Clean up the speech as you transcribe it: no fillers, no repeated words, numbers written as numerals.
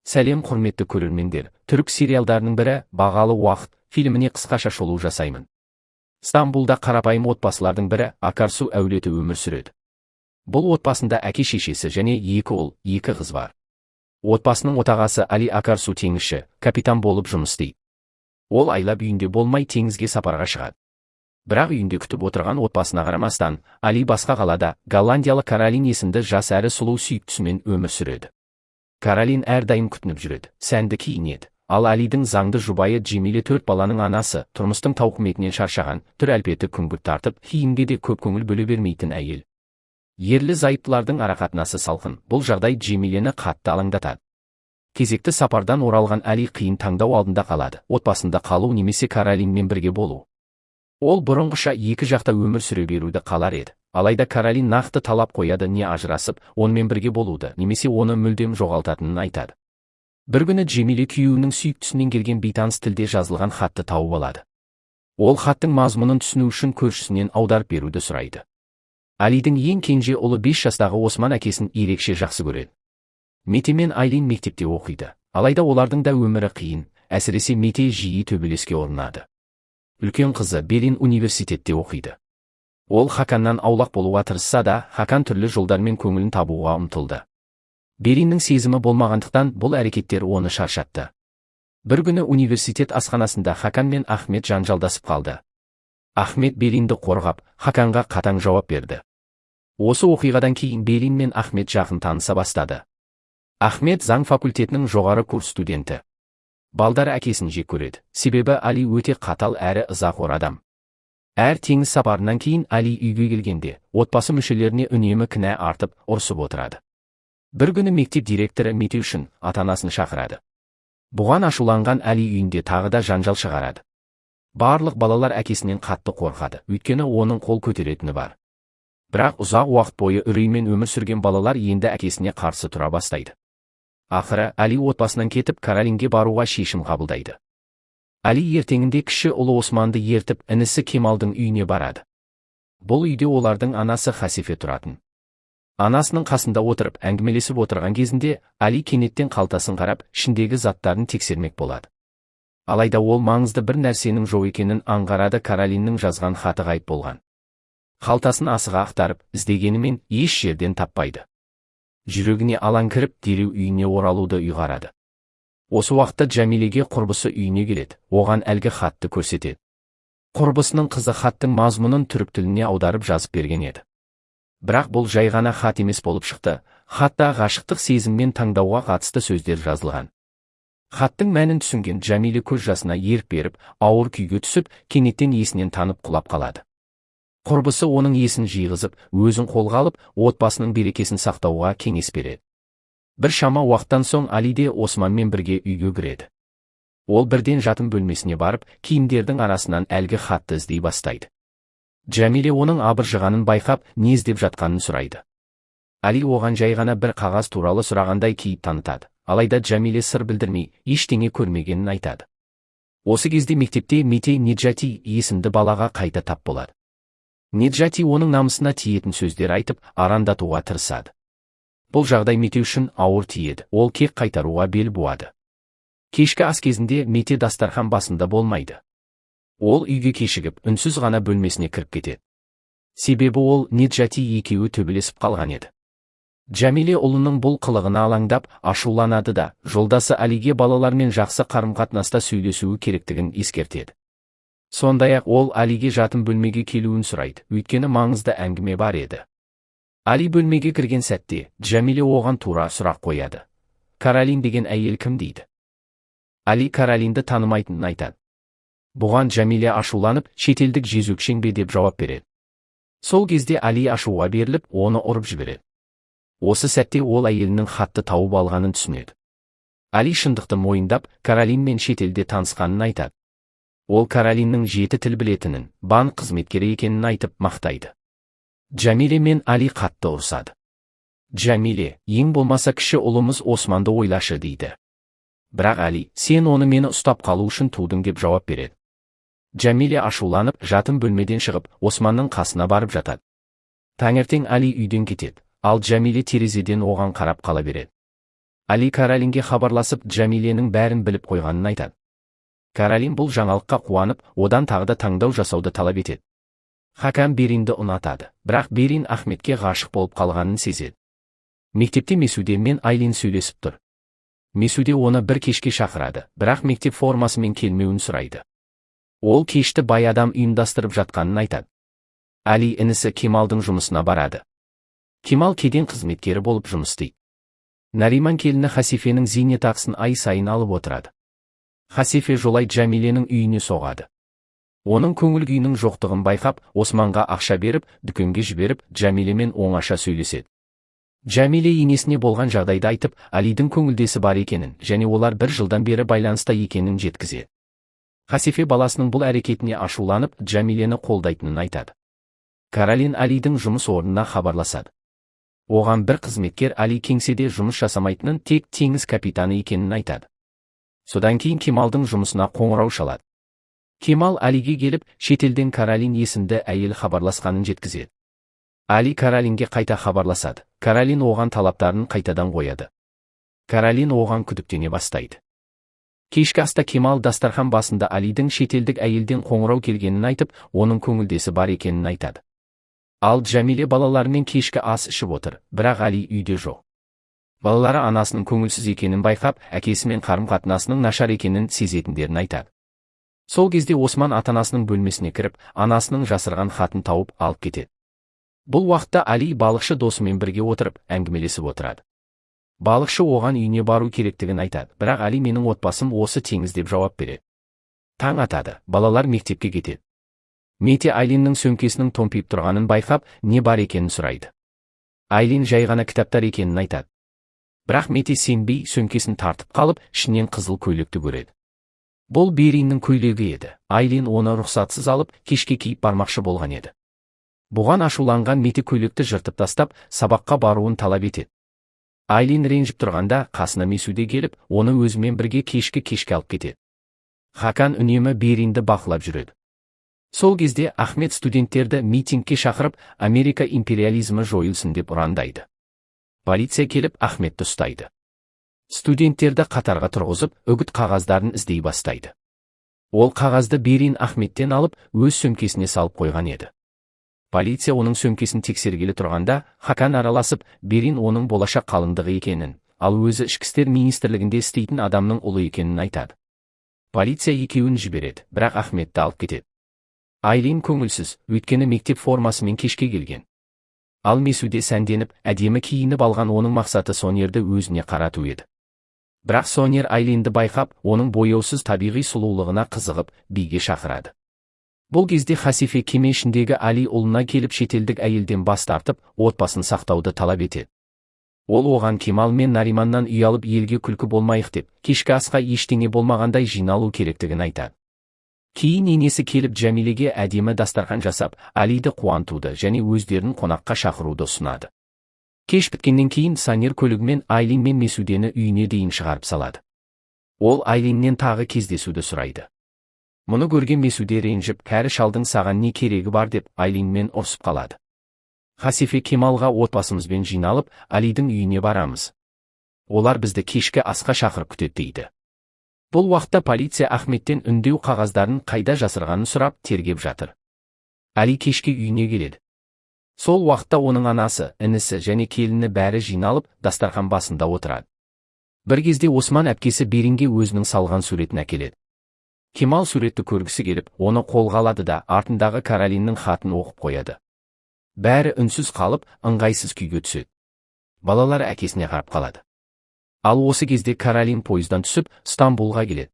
Сәлем құрметті көрермендер, түрік сериалдарының бірі «Бағалы уақыт» фильміне қысқаша шолу жасаймын. Стамбулда қарапайым отбасылардың бірі Акарсу әулеті өмір сүреді. Бұл отбасында әке-шешесі және 2 ұл, 2 қыз бар. Отбасының отағасы Али Акарсу теңізші, капитан болып жұмыс істейді. Ол айлап үйінде болмай теңізге сапарға шығады. Бірақ үйінде күтіп отырған отбасына қарамастан, Али басқа қалада голландиялық Каролин есімді жас әрі сұлу сүйіктісімен өмір сүреді. Каролин әрдайым күтініп жүреді, сәнді киінеді. Ал Алидің заңды жұбайы Джемиле 4 баланың анасы, тұрмыстың тауқыметінен шаршаған, түр әлпеті күңгірт тартып, киімге де көп көңіл бөле бермейтін әйел. Ерлі-зайыптылардың арақатынасы салқын, бұл жағдай Джемилені қатты алаңдатады. Кезекті сапардан оралған Али қиын таңдау алдында қалады, отбасында қалу немесе Каролинмен бірге болу. Ол бұрынғыша екі жақта өмір сүре беруді қалар еді. Алайда Каролин нақты талап қояды, не ажырасып, онымен бірге болуды, немесе оны мүлдем жоғалтатынын айтады. Бір күні Джемиле күйеуінің сүйіктісінен келген бейтаныс тілде жазылған хатты тауып алады. Ол хаттың мазмұнын түсіну үшін көршісінен аударып беруді сұрайды. Алидің ең кенже ұлы 5 жастағы Осман әкесін ерекше жақсы көреді. Мете мен Айлин мектепте оқиды, алайда олардың да өмірі қиын, әсіресе Мете жиі төбелеске ұрынады. Үлкен қызы Берин университетте оқиды. Ол Хаканнан аулақ болуға тырысса да, Хакан түрлі жолдармен көңілін табуға ұмтылды. Бериннің сезімі болмағандықтан бұл әрекеттер оны шаршатты. Бір күні университет асханасында Хакан мен Ахмет жанжалдасып қалды. Ахмет Беринді қорғап, Хаканға қатаң жауап берді. Осы оқиғадан кейін Берин мен Ахмет жақын таныса бастады. Ахмет заң факультетінің жоғары курс студенті. Балдар әкесін жек көреді, себебі Али өте қатал әрі ызақор адам. Әр теңіз сапарынан кейін Али үйге келгенде, отбасы мүшелеріне үнемі кінә артып, ұрсып отырады. Бір күні мектеп директоры Мете үшін ата-анасын шақырады. Бұған ашуланған Али үйінде тағы да жанжал шығарады. Барлық балалар әкесінен қатты қорқады, өйткені оның қол көтеретіні бар. Бірақ ұзақ уақыт бойы үреймен өмір сүрген балалар енді әкесіне қарсы тұра бастайды. Ақыры Али отбасынан кетіп Каролинге баруға шешім қабылдайды. Али ертеңінде кіші ұлы Османды ертіп інісі Кемалдың үйіне барады. Бұл үйде олардың анасы Хасифе тұратын. Анасының қасында отырып әңгімелесіп отырған кезінде Али кенеттен қалтасын қарап, ішіндегі заттарын тексермек болады. Алайда ол маңызды бір нәрсенің жоқ екенін аңғарады. Каролиннің жазған хаты ғайып болған. Қалтасын асыға ақтарып, іздегенімен еш жерден таппайды. Жүрегіне алаң кіріп, дереу үйіне оралуды ұйғарады. Осы уақытта Джамилеге құрбысы үйіне келеді, оған әлгі хатты көрсетеді. Құрбысының қызы хаттың мазмұнын түрік тіліне аударып жазып берген еді. Бірақ бұл жай ғана хат емес болып шықты. Хатта ғашықтық сезіммен таңдауға қатысты сөздер жазылған. Хаттың мәнін түсінген Джамиле көз жасына ерік беріп, ауыр күйге түсіп, кенеттен есінен танып құлап қалады. Құрбысы оның есін жиғызып, өзін қолға алып, отбасының берекесін сақтауға кеңес береді. Бір шама уақыттан соң Али де Османмен бірге үйге кіреді. Ол бірден жатын бөлмесіне барып, киімдердің арасынан әлгі хатты іздей бастайды. Джамиле оның абыржығанын байқап, не іздеп жатқанын сұрайды. Али оған жай ғана бір қағаз туралы сұрағандай кейіп танытады, алайда Джамиле сыр білдірмей, ештеңе көрмегенін айтады. Осы кезде мектепте Мете Неджати есімді балаға қайта тап болады. Неджати оның намысына тиетін сөздер айтып, арандатуға тырысады. Бұл жағдай Мете үшін ауыр тиеді, ол кек қайтаруға бел буады. Кешкі ас кезінде Мете дастархан басында болмайды. Ол үйге кешігіп, үнсіз ғана бөлмесіне кіріп кетеді. Себебі ол Неджати екеуі төбелесіп қалған еді. Джамиле ұлының бұл қылығына алаңдап, ашуланады да, жолдасы Алиге балалармен жақсы қарым-қатынаста сөйлесуі керектігін ескертеді. Сондай-ақ ол Алиге жатын бөлмеге келуін сұрайды, өйткені маңызды әңгіме бар еді. Али бөлмеге кірген сәтте, Джамиле оған тура сұрақ қояды. Каролин деген әйел кім дейді? Али Каролинді танымайтынын айтады. Бұған Джамиле ашуланып, шетелдік жезөкшең бе деп жауап береді. Сол кезде Али ашуға беріліп, оны ұрып жібереді. Осы сәтте ол әйелінің хатты тауып алғанын түсінеді. Али шындықты мойындап, Каролинмен шетелде танысқанын айтады. Ол Каролиннің 7 тіл білетінін, банк қызметкері екенін айтып мақтайды. Джамиле мен Али қатты ұрсады. Джамиле, ең болмаса кіші ұлымыз Османды ойлашы дейді. Бірақ Али, сен оны мені ұстап қалу үшін тудың деп жауап береді. Джамиле ашуланып, жатын бөлмеден шығып, Османның қасына барып жатады. Таңертең Али үйден кетеді, ал Джамиле терезеден оған қарап қала береді. Али Каролинге хабарласып, Джамиленің бәрін біліп қойғанын айтады. Каролин бұл жаңалыққа қуанып, одан тағы да таңдау жасауды талап етеді. Хакам Беринді ұнатады, бірақ Берин Ахметке ғашық болып қалғанын сезеді. Мектепте Месуде мен Айлин сөйлесіп тұр. Месуде оны бір кешке шақырады, бірақ мектеп формасымен келмеуін сұрайды. Ол кешті бай адам ұйымдастырып жатқанын айтады. Али інісі Кемалдың жұмысына барады. Кемал кеден қызметкері болып жұмыс істейді. Нариман келіні Хасифенің зейнетақысын ай сайын алып отырады. Хасифе жолай Джамиленің үйіне соғады. Оның көңіл күйінің жоқтығын байқап, Османға ақша беріп, дүкенге жіберіп, Джамилемен оңаша сөйлеседі. Джамиле енесіне болған жағдайды айтып, Алидің көңілдесі бар екенін, және олар бір жылдан бері байланыста екенін жеткізеді. Хасифе баласының бұл әрекетіне ашуланып, Джамилені қолдайтынын айтады. Каролин Алидің жұмыс орнына хабарласады. Оған бір қызметкер Али кеңседе жұмыс жасамайтынын, тек теңіз капитаны екенін айтады. Содан кейін Кемалдың жұмысына қоңырау шалады. Кемал Алиге келіп, шетелден Каролин есімді әйел хабарласқанын жеткізеді. Али Каролинге қайта хабарласады. Каролин оған талаптарын қайтадан қояды. Каролин оған күдіктене бастайды. Кешкі аста Кемал дастархан басында Алидің шетелдік әйелден қоңырау келгенін айтып, оның көңілдесі бар екенін айтады. Ал Джамиле балаларымен кешкі ас ішіп отыр, бірақ Али үйде жоқ. Балалары анасының көңілсіз екенін байқап, әкесімен қарым-қатынасының нашар екенін сезетіндерін айтады. Сол кезде Осман ата-анасының бөлмесіне кіріп, анасының жасырған хатын тауып алып кетеді. Бұл уақытта Али балықшы досымен бірге отырып, әңгімелесіп отырады. Балықшы оған үйіне бару керектігін айтады, бірақ Али менің отбасым осы теңіз деп жауап береді. Таң атады, балалар мектепке кетеді. Мете Айлиннің сөмкесінің томпиып тұрғанын байқап, не бар екенін сұрайды. Айлин жай ғана кітаптар екенін айтады. Бірақ Мете сенбей сөмкесін тартып қалып, ішінен қызыл көйлекті көреді. Бұл Бериннің көйлегі еді. Айлин оны рұқсатсыз алып, кешке киіп бармақшы болған еді. Бұған ашуланған Мете көйлекті жыртып тастап, сабаққа баруын талап етеді. Айлин ренжіп тұрғанда, қасына Месуде келіп, оны өзімен бірге кешке алып кетеді. Хакан үнемі Беринді бақылап жүреді. Сол кезде Ахмет студенттерді митингке шақырып, Америка империализмі жойылсын деп ұрандайды. Полиция келіп Ахметті ұстайды. Студенттерді қатарға тұрғызып, үгіт қағаздарын іздей бастайды. Ол қағазды Берин Ахметтен алып, өз сөмкесіне салып қойған еді. Полиция оның сөмкесін тексергелі тұрғанда, Хакан араласып, Берин оның болашақ қалыңдығы екенін, ал өзі ішкі істер министрлігінде істейтін адамның ұлы екенін айтады. Полиция екеуін жібереді, бірақ Ахметті алып кетеді. Айлин көңілсіз, өйткені мектеп формасымен кешке келген. Ал Месуде сәнденіп, әдемі киініп алған, оның мақсаты Сонерді өзіне қарату еді. Бірақ Сонер Айлинді байқап, оның бояусыз табиғи сұлулығына қызығып, биге шақырады. Бұл кезде Хасифе кеме ішіндегі Али ұлына келіп шетелдік әйелден бас тартып, отбасын сақтауды талап етеді. Ол оған Кемал мен Нариманнан ұялып елге күлкі болмайық деп, кешкі асқа ештеңе болмағандай жиналу керектігін айтады. Кейін енесі келіп Джамилеге әдемі дастархан жасап, Алиді қуантуды және өздерін қонаққа шақыруды ұсынады. Кеш біткеннен кейін Сонер көлігімен Айлин мен Месудені үйіне дейін шығарып салады. Ол Айлиннен тағы кездесуді сұрайды. Мұны көрген Месуде ренжіп, кәрі шалдың саған не керегі бар деп Айлинмен ұрсып қалады. Хасифе Кемалға отбасымызбен жиналып, Алидің үйіне барамыз. Олар бізді кешкі асқа шақырып күтеді дейді. Бұл уақытта полиция Ахметтен үндеу қағаздарын қайда жасырғанын сұрап тергеп жатыр. Али кешке үйіне келеді. Сол уақытта оның анасы, інісі және келіні бәрі жиналып, дастархан басында отырады. Бір кезде Осман әпкесі Беринге өзінің салған суретін әкеледі. Кемал суретті көргісі келіп, оны қолға алады да артындағы Каролиннің хатын оқып қояды. Бәрі үнсіз қалып, ыңғайсыз күйге түседі. Балалар әкесіне қарап қалады. Ал осы кезде Каролин пойыздан түсіп, Стамбулға келеді.